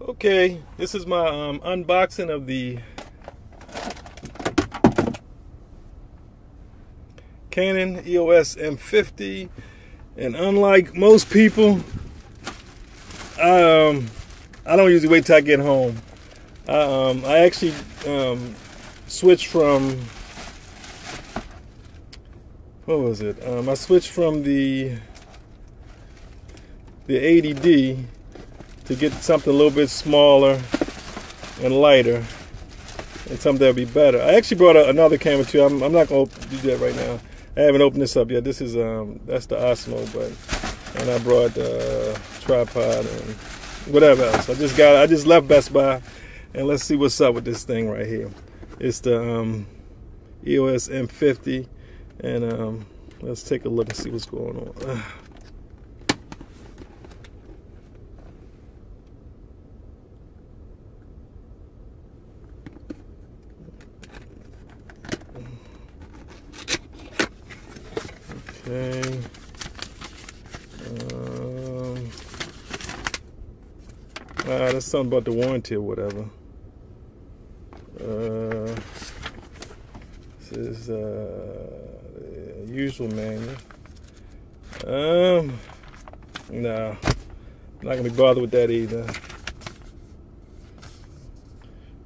Okay, this is my unboxing of the Canon EOS M50, and unlike most people, I don't usually wait till I get home. I actually switched from, what was it? I switched from the 80D to get something a little bit smaller and lighter, and something that'll be better. I actually brought another camera too. I'm not gonna do that right now. I haven't opened this up yet. This is that's the Osmo, and I brought tripod and whatever else. I just left Best Buy, and let's see what's up with this thing right here. It's the EOS M50, and let's take a look and see what's going on. Okay. That's something about the warranty or whatever. This is the usual manual. No, I'm not gonna be bothered with that either.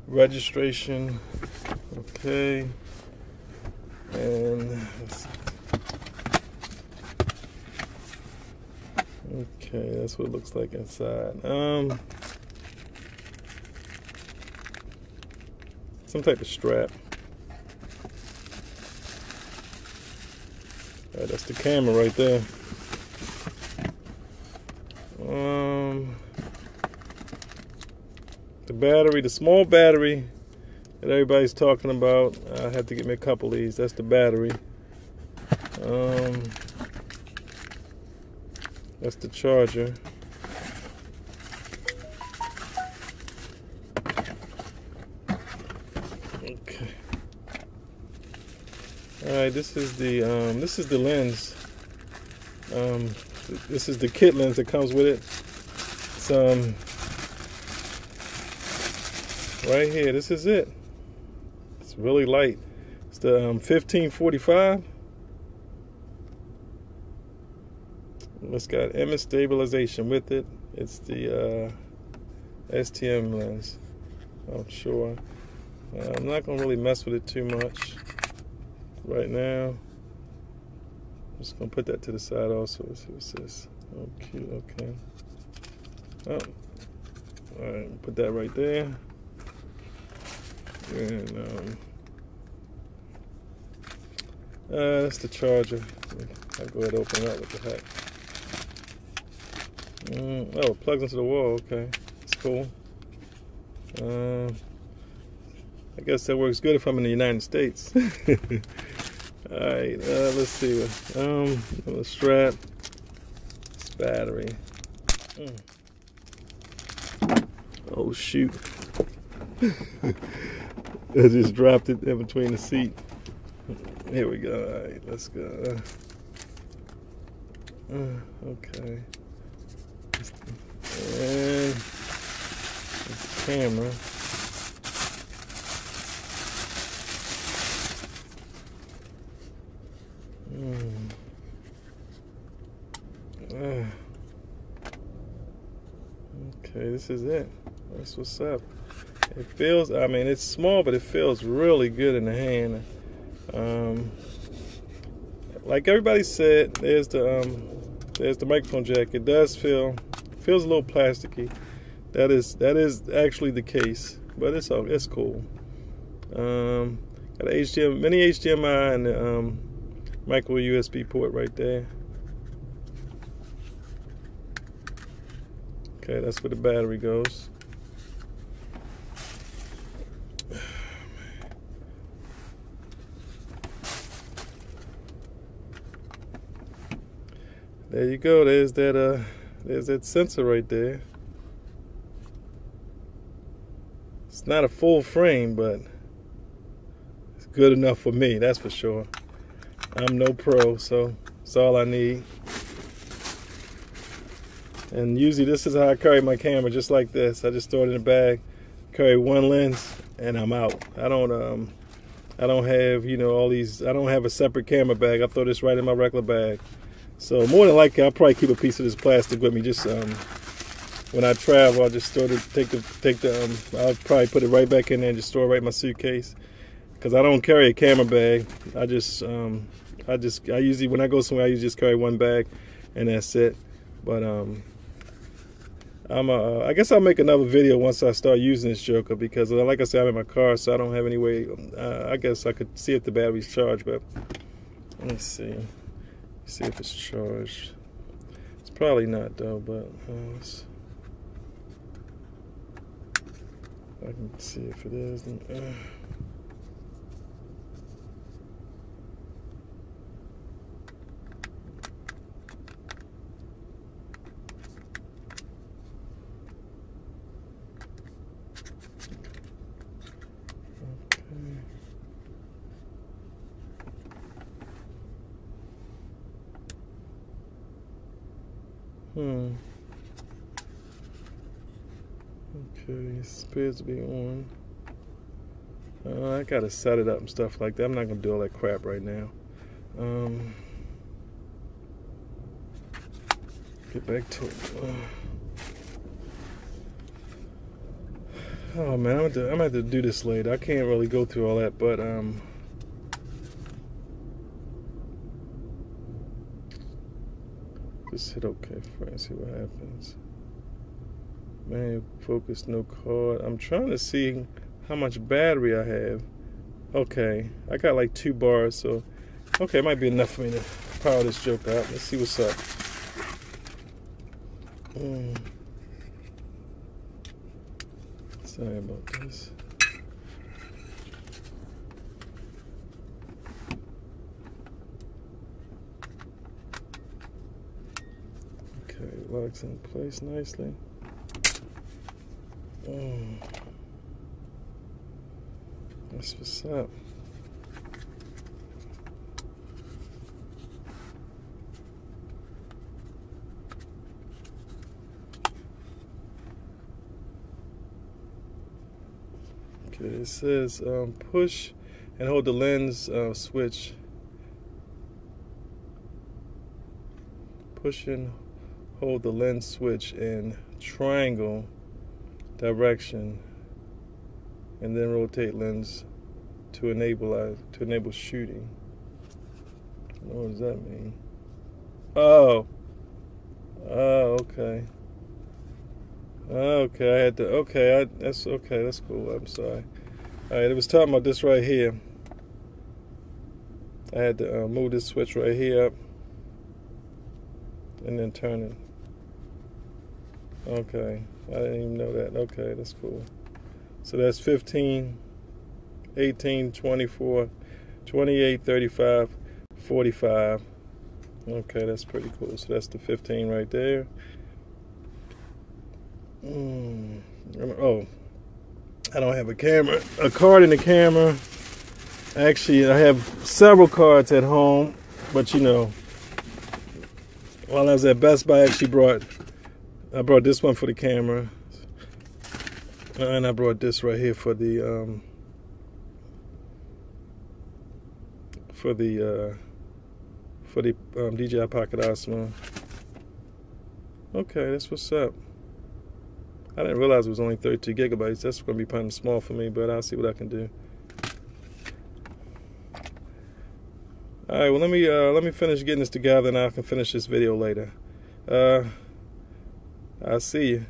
Registration, okay, and let's see. Okay, that's what it looks like inside. Some type of strap. All right, that's the camera right there. The battery, the small battery that everybody's talking about. I have to get me a couple of these. That's the battery. That's the charger. Okay. All right, this is the lens. This is the kit lens that comes with it. It's right here. This is it. It's really light. It's the 1545. It's got image stabilization with it. It's the STM lens. I'm sure. I'm not gonna really mess with it too much right now. I'm just gonna put that to the side also. Let's see what's this. Oh, cute. Okay. Oh. All right. Put that right there. And that's the charger. I'll go ahead and open it up. What the heck? Oh, it plugs into the wall. Okay, that's cool. I guess that works good if I'm in the United States. All right, let's see. The strap, this battery. Oh shoot! I just dropped it in between the seat. Here we go. All right, let's go. Okay. And this camera. Okay, this is it. That's what's up. It feels, I mean, it's small, but it feels really good in the hand. Like everybody said, there's the microphone jack. It does feels a little plasticky. That is actually the case, but it's cool. Got a mini HDMI and the micro USB port right there. Okay, that's where the battery goes. There you go. There's that sensor right there. It's not a full frame, but it's good enough for me, that's for sure. I'm no pro, so it's all I need. And usually this is how I carry my camera, just like this. I just throw it in the bag, carry one lens, and I'm out. I don't have, you know, all these. I don't have a separate camera bag. I throw this right in my regular bag. So more than likely, I'll probably keep a piece of this plastic with me. Just when I travel, I'll just I'll probably put it right back in there and just store it right in my suitcase. Because I don't carry a camera bag. I usually, when I go somewhere, I usually just carry one bag, and that's it. But I guess I'll make another video once I start using this joker, because like I said, I'm in my car, so I don't have any way. I guess I could see if the battery's charged, but let me see if it's charged. It's probably not though, but I can see if it is. Okay, it appears to be on. I gotta set it up and stuff like that. I'm not gonna do all that crap right now. Get back to it. Oh man, I'm gonna have to do this later. I can't really go through all that, but just hit OK first, see what happens. Man, focus, no card. I'm trying to see how much battery I have. Okay, I got like 2 bars, so okay, it might be enough for me to power this joker out. Let's see what's up. Sorry about this. Okay, it locks in place nicely. That's what's up. Okay, it says push and hold the lens switch. Push and hold the lens switch in triangle direction, and then rotate lens to enable shooting. What does that mean? Oh, okay. Okay, I had to. Okay, that's okay. That's cool. I'm sorry. All right, it was talking about this right here. I had to move this switch right here up, and then turn it. Okay, I didn't even know that. Okay, that's cool. So that's 15, 18, 24, 28, 35, 45. Okay, that's pretty cool. So that's the 15 right there. Oh, I don't have a card in the camera. Actually, I have several cards at home, but you know, while I was at Best Buy, I actually I brought this one for the camera, and I brought this right here for the DJI Pocket Osmo. Okay, that's what's up. I didn't realize it was only 32 gigabytes. That's going to be kind of small for me, but I'll see what I can do. All right, well let me finish getting this together, and I can finish this video later. I'll see you.